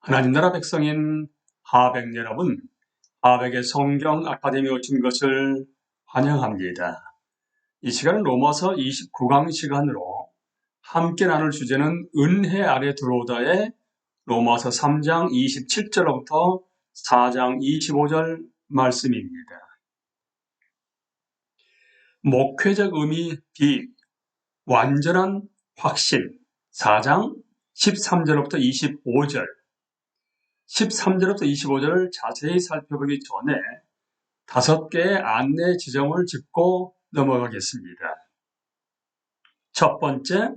하나님 나라 백성인 하백 여러분, 하백의 성경 아카데미에 오신 것을 환영합니다. 이 시간은 로마서 29강 시간으로 함께 나눌 주제는 은혜 아래 들어오다의 로마서 3장 27절로부터 4장 25절 말씀입니다. 목회적 의미 B, 완전한 확신 4장 13절로부터 25절 13절부터 25절을 자세히 살펴보기 전에 5개의 안내 지점을 짚고 넘어가겠습니다. 첫 번째,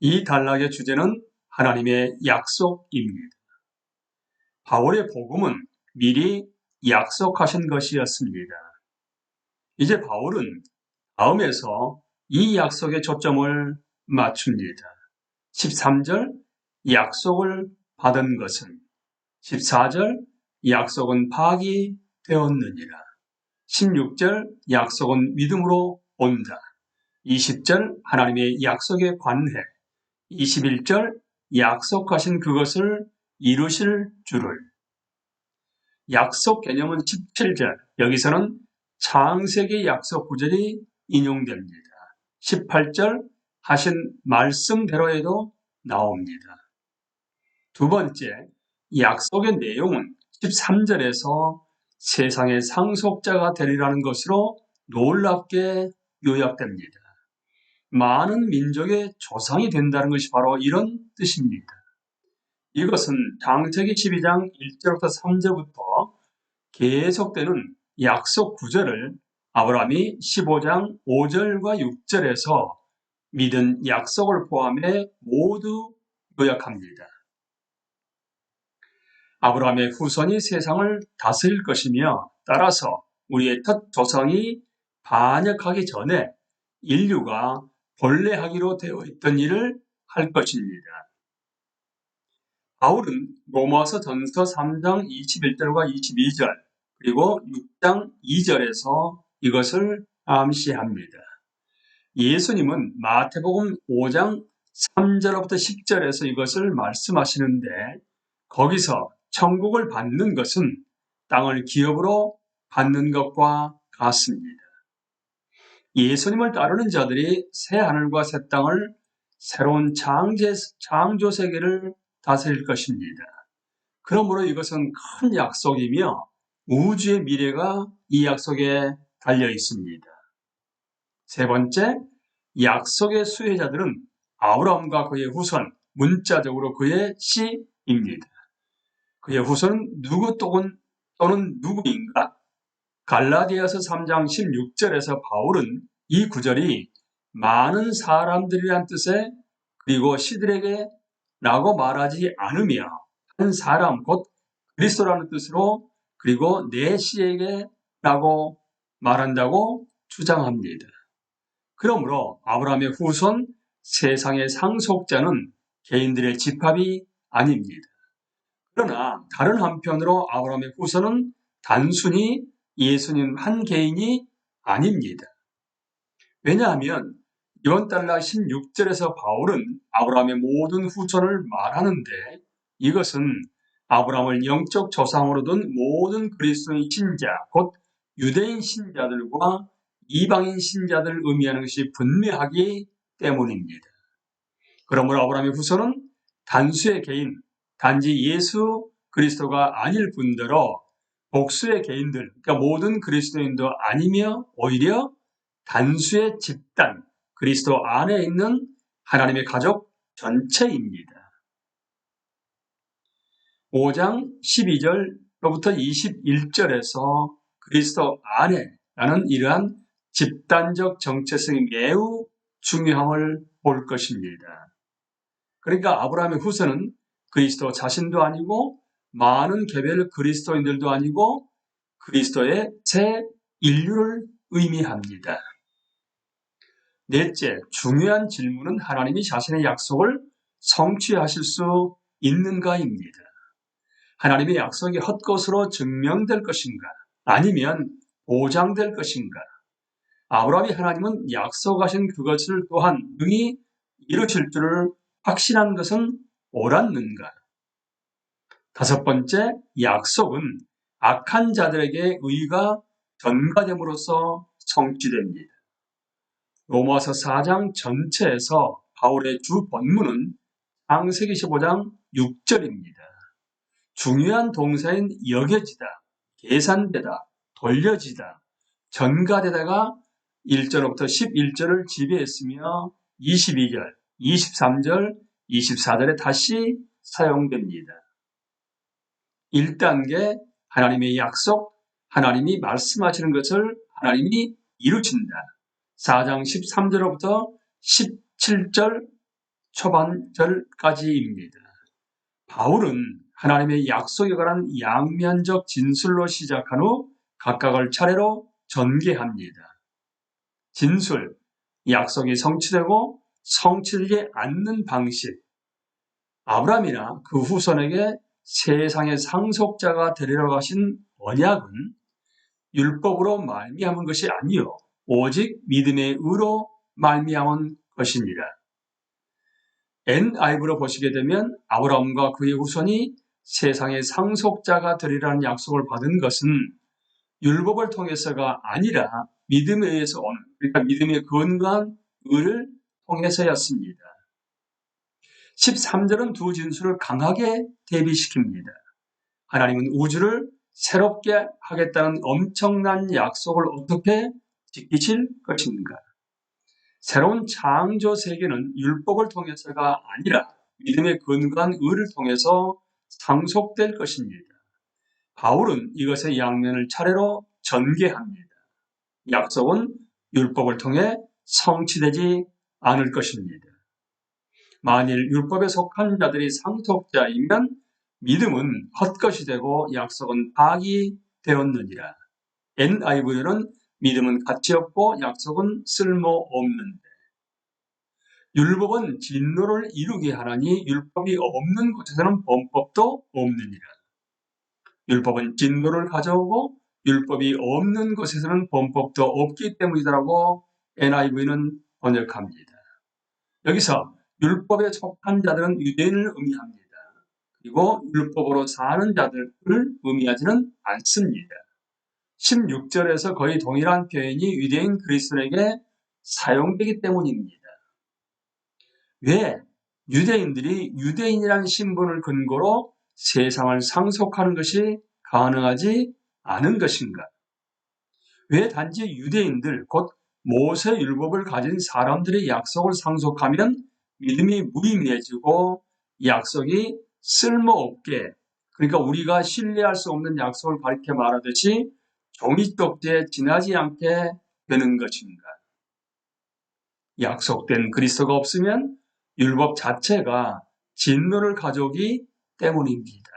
이 단락의 주제는 하나님의 약속입니다. 바울의 복음은 미리 약속하신 것이었습니다. 이제 바울은 다음에서 이 약속의 초점을 맞춥니다. 13절, 약속을 받은 것은 14절, 약속은 파기되었느니라. 16절, 약속은 믿음으로 온다. 20절, 하나님의 약속에 관해. 21절, 약속하신 그것을 이루실 줄을. 약속 개념은 17절, 여기서는 창세기 약속 구절이 인용됩니다. 18절, 하신 말씀대로에도 나옵니다. 두 번째, 약속의 내용은 13절에서 세상의 상속자가 되리라는 것으로 놀랍게 요약됩니다. 많은 민족의 조상이 된다는 것이 바로 이런 뜻입니다. 이것은 창세기 12장 1절부터 3절부터 계속되는 약속 구절을 아브라함이 15장 5절과 6절에서 믿은 약속을 포함해 모두 요약합니다. 아브라함의 후손이 세상을 다스릴 것이며 따라서 우리의 첫 조상이 반역하기 전에 인류가 본래 하기로 되어 있던 일을 할 것입니다. 바울은 로마서 전서 3장 21절과 22절 그리고 6장 2절에서 이것을 암시합니다. 예수님은 마태복음 5장 3절부터 10절에서 이것을 말씀하시는데 거기서 천국을 받는 것은 땅을 기업으로 받는 것과 같습니다. 예수님을 따르는 자들이 새 하늘과 새 땅을 새로운 창조 세계를 다스릴 것입니다. 그러므로 이것은 큰 약속이며 우주의 미래가 이 약속에 달려 있습니다. 세 번째, 약속의 수혜자들은 아브라함과 그의 후손, 문자적으로 그의 씨입니다. 그의 후손은 누구 또는 누구인가? 갈라디아서 3장 16절에서 바울은 이 구절이 많은 사람들이란 뜻에 그리고 시들에게 라고 말하지 않으며 한 사람 곧 그리스도라는 뜻으로 그리고 내 씨에게 라고 말한다고 주장합니다. 그러므로 아브라함의 후손 세상의 상속자는 개인들의 집합이 아닙니다. 그러나 다른 한편으로 아브라함의 후손은 단순히 예수님 한 개인이 아닙니다. 왜냐하면 이번 달락 16절에서 바울은 아브라함의 모든 후손을 말하는데 이것은 아브라함을 영적 조상으로 둔 모든 그리스도인 신자, 곧 유대인 신자들과 이방인 신자들을 의미하는 것이 분명하기 때문입니다. 그러므로 아브라함의 후손은 단수의 개인, 단지 예수 그리스도가 아닐 뿐더러 복수의 개인들, 그러니까 모든 그리스도인도 아니며 오히려 단수의 집단, 그리스도 안에 있는 하나님의 가족 전체입니다. 5장 12절로부터 21절에서 그리스도 안에라는 이러한 집단적 정체성이 매우 중요함을 볼 것입니다. 그러니까 아브라함의 후손은 그리스도 자신도 아니고 많은 개별 그리스도인들도 아니고 그리스도의 새 인류를 의미합니다. 넷째, 중요한 질문은 하나님이 자신의 약속을 성취하실 수 있는가입니다. 하나님의 약속이 헛것으로 증명될 것인가? 아니면 보장될 것인가? 아브라함이 하나님은 약속하신 그것을 또한 능히 이루실 줄을 확신한 것은 옳았는가? 다섯 번째, 약속은 악한 자들에게 의가 전가됨으로써 성취됩니다. 로마서 4장 전체에서 바울의 주 본문은 창세기 15장 6절입니다. 중요한 동사인 여겨지다, 계산되다, 돌려지다, 전가되다가 1절부터 11절을 지배했으며 22절, 23절, 24절에 다시 사용됩니다. 1단계 하나님의 약속, 하나님이 말씀하시는 것을 하나님이 이루신다. 4장 13절부터 17절 초반절까지입니다. 바울은 하나님의 약속에 관한 양면적 진술로 시작한 후 각각을 차례로 전개합니다. 진술, 약속이 성취되고 성취되지 않는 방식. 아브라함이나 그 후손에게 세상의 상속자가 되리라고 하신 언약은 율법으로 말미암은 것이 아니요 오직 믿음의 의로 말미암은 것입니다. NIV로 보시게 되면 아브라함과 그의 후손이 세상의 상속자가 되리라는 약속을 받은 것은 율법을 통해서가 아니라 믿음에 의해서 오는, 그러니까 믿음의 근거한 의를 통해서였습니다. 13절은 두 진술을 강하게 대비시킵니다. 하나님은 우주를 새롭게 하겠다는 엄청난 약속을 어떻게 지키실 것인가? 새로운 창조 세계는 율법을 통해서가 아니라 믿음의 근거한 의를 통해서 상속될 것입니다. 바울은 이것의 양면을 차례로 전개합니다. 약속은 율법을 통해 성취되지 않을 것입니다. 만일 율법에 속한 자들이 상속자이면 믿음은 헛것이 되고 약속은 파악이 되었느니라. NIV는 믿음은 가치없고 약속은 쓸모없는데 율법은 진노를 이루게 하나니 율법이 없는 곳에서는 범법도 없느니라. 율법은 진노를 가져오고 율법이 없는 곳에서는 범법도 없기 때문이라고 NIV는 번역합니다. 여기서 율법에 속한 자들은 유대인을 의미합니다. 그리고 율법으로 사는 자들을 의미하지는 않습니다. 16절에서 거의 동일한 표현이 유대인 그리스도인에게 사용되기 때문입니다. 왜 유대인들이 유대인이라는 신분을 근거로 세상을 상속하는 것이 가능하지 않은 것인가? 왜 단지 유대인들, 곧 모세율법을 가진 사람들의 약속을 상속하면 믿음이 무의미해지고 약속이 쓸모없게, 그러니까 우리가 신뢰할 수 없는 약속을 밝혀 말하듯이 종이쪽지에 지나지 않게 되는 것인가? 약속된 그리스도가 없으면 율법 자체가 진노를 가져오기 때문입니다.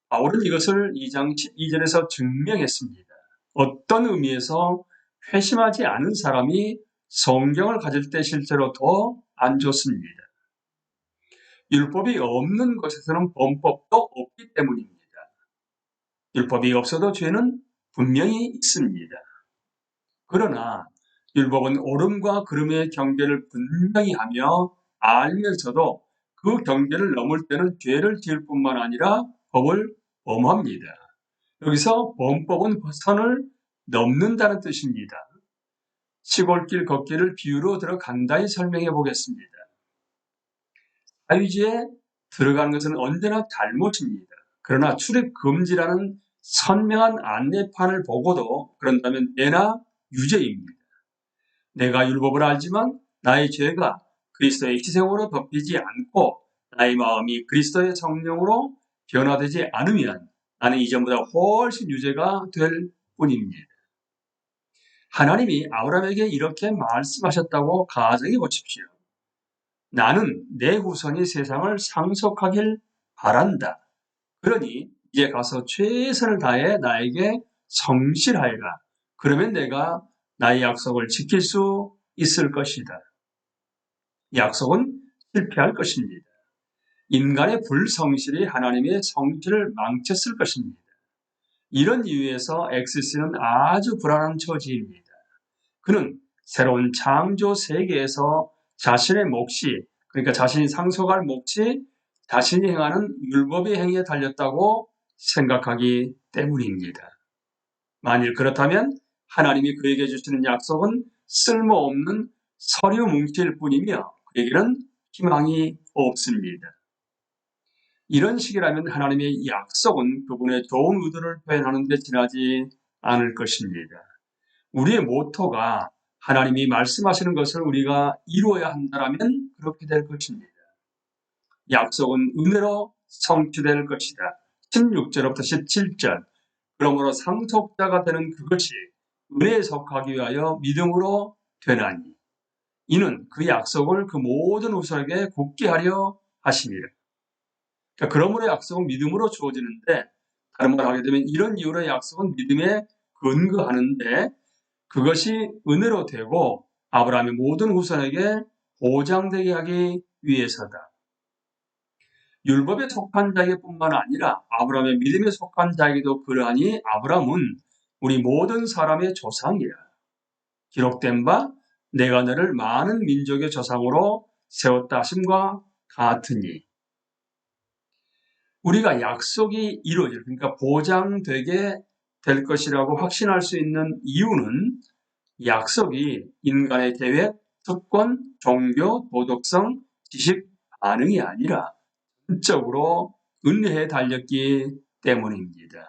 바울은 이것을 2장 12절에서 증명했습니다. 어떤 의미에서 회심하지 않은 사람이 성경을 가질 때 실제로 더 안 좋습니다. 율법이 없는 곳에서는 범법도 없기 때문입니다. 율법이 없어도 죄는 분명히 있습니다. 그러나 율법은 옳음과 그름의 경계를 분명히 하며 알면서도 그 경계를 넘을 때는 죄를 지을 뿐만 아니라 법을 범합니다. 여기서 범법은 선을 넘는다는 뜻입니다. 시골길 걷기를 비유로 들어 간단히 설명해 보겠습니다. 사유지에 들어가는 것은 언제나 잘못입니다. 그러나 출입 금지라는 선명한 안내판을 보고도 그런다면 예나 유죄입니다. 내가 율법을 알지만 나의 죄가 그리스도의 희생으로 덮이지 않고 나의 마음이 그리스도의 성령으로 변화되지 않으면 나는 이전보다 훨씬 유죄가 될 뿐입니다. 하나님이 아브라함에게 이렇게 말씀하셨다고 가정해 보십시오. 나는 내 후손이 세상을 상속하길 바란다. 그러니 이제 가서 최선을 다해 나에게 성실하여라. 그러면 내가 나의 약속을 지킬 수 있을 것이다. 약속은 실패할 것입니다. 인간의 불성실이 하나님의 성실을 망쳤을 것입니다. 이런 이유에서 엑시스는 아주 불안한 처지입니다. 그는 새로운 창조 세계에서 자신의 몫이, 그러니까 자신이 상속할 몫이 자신이 행하는 율법의 행위에 달렸다고 생각하기 때문입니다. 만일 그렇다면 하나님이 그에게 주시는 약속은 쓸모없는 서류 뭉칠 뿐이며 그에게는 희망이 없습니다. 이런 식이라면 하나님의 약속은 그분의 좋은 의도를 표현하는 데 지나지 않을 것입니다. 우리의 모토가 하나님이 말씀하시는 것을 우리가 이루어야 한다면 그렇게 될 것입니다. 약속은 은혜로 성취될 것이다. 16절부터 17절. 그러므로 상속자가 되는 그것이 은혜에 속하기 위하여 믿음으로 되나니 이는 그 약속을 그 모든 후손에게 굳게 하려 하심이라. 그러니까 그러므로 약속은 믿음으로 주어지는데 다른 말로 하게 되면 이런 이유로 약속은 믿음에 근거하는데 그것이 은혜로 되고 아브라함의 모든 후손에게 보장되게 하기 위해서다. 율법에 속한 자에게뿐만 아니라 아브라함의 믿음에 속한 자에게도 그러하니 아브라함은 우리 모든 사람의 조상이라. 기록된 바 내가 너를 많은 민족의 조상으로 세웠다 하심과 같으니 우리가 약속이 이루어질 그러니까 보장되게 될 것이라고 확신할 수 있는 이유는 약속이 인간의 계획, 특권, 종교, 도덕성, 지식, 반응이 아니라 전적으로 은혜에 달렸기 때문입니다.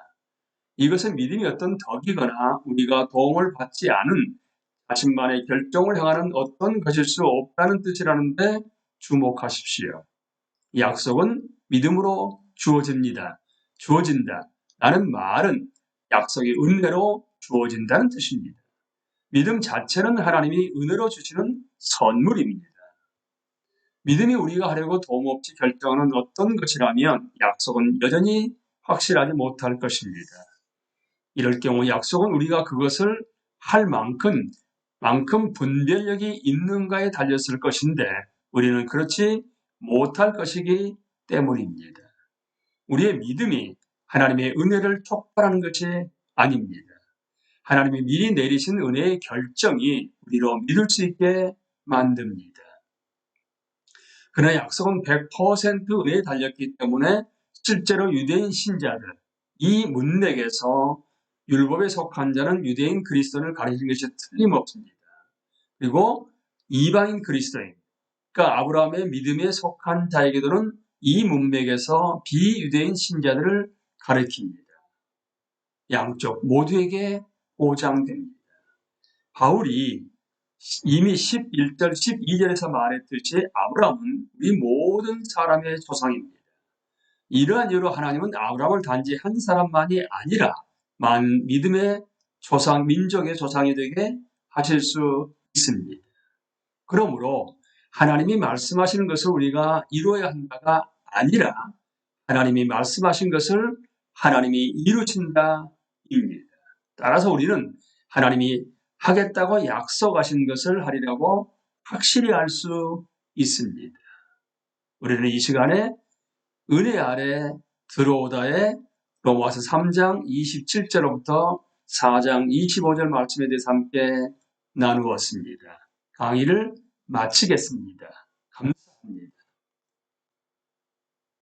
이것은 믿음이 어떤 덕이거나 우리가 도움을 받지 않은 자신만의 결정을 향하는 어떤 것일 수 없다는 뜻이라는데 주목하십시오. 약속은 믿음으로 주어진다. 라는 말은 약속이 은혜로 주어진다는 뜻입니다. 믿음 자체는 하나님이 은혜로 주시는 선물입니다. 믿음이 우리가 하려고 도움 없이 결정하는 어떤 것이라면 약속은 여전히 확실하지 못할 것입니다. 이럴 경우 약속은 우리가 그것을 할 만큼 분별력이 있는가에 달렸을 것인데 우리는 그렇지 못할 것이기 때문입니다. 우리의 믿음이 하나님의 은혜를 촉발하는 것이 아닙니다. 하나님이 미리 내리신 은혜의 결정이 우리로 믿을 수 있게 만듭니다. 그러나 약속은 100% 은혜에 달렸기 때문에 실제로 유대인 신자들, 이 문맥에서 율법에 속한 자는 유대인 그리스도인을 가리키는 것이 틀림없습니다. 그리고 이방인 그리스도인, 그러니까 아브라함의 믿음에 속한 자에게도는 이 문맥에서 비유대인 신자들을 가리킵니다. 양쪽 모두에게 보장됩니다. 바울이 이미 11절, 12절에서 말했듯이 아브라함은 우리 모든 사람의 조상입니다. 이러한 이유로 하나님은 아브라함을 단지 한 사람만이 아니라 믿음의 조상, 민족의 조상이 되게 하실 수 있습니다. 그러므로 하나님이 말씀하시는 것을 우리가 이루어야 한다가 아니라 하나님이 말씀하신 것을 하나님이 이루신다입니다. 따라서 우리는 하나님이 하겠다고 약속하신 것을 하리라고 확실히 알 수 있습니다. 우리는 이 시간에 은혜 아래 들어오다의 로마서 3장 27절부터 4장 25절 말씀에 대해서 함께 나누었습니다. 강의를 마치겠습니다. 감사합니다.